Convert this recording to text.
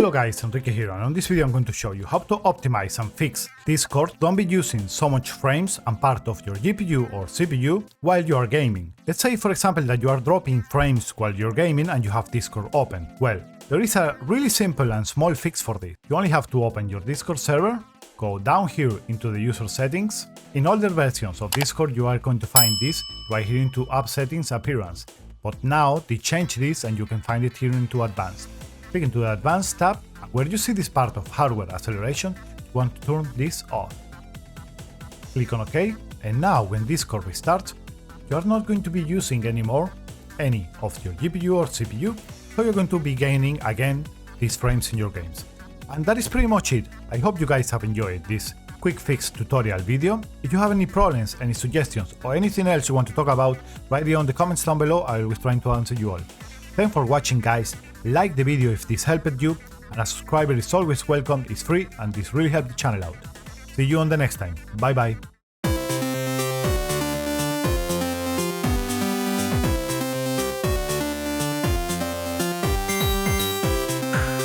Hello guys, Enrique here, and on this video I'm going to show you how to optimize and fix Discord. Don't be using so much frames and part of your GPU or CPU while you are gaming. Let's say for example that you are dropping frames while you're gaming and you have Discord open. Well, there is a really simple and small fix for this. You only have to open your Discord server, go down here into the user settings. In older versions of Discord you are going to find this right here into app settings appearance. But now they changed this and you can find it here into advanced. Click into the Advanced tab, where you see this part of hardware acceleration, you want to turn this off. Click on OK, and now when Discord restarts, you are not going to be using anymore any of your GPU or CPU, so you're going to be gaining again these frames in your games. And that is pretty much it. I hope you guys have enjoyed this quick fix tutorial video. If you have any problems, any suggestions, or anything else you want to talk about, write it on the comments down below. I will try to answer you all. Thanks for watching guys, like the video if this helped you, and a subscriber is always welcome, it's free and this really helps the channel out. See you on the next time, bye bye.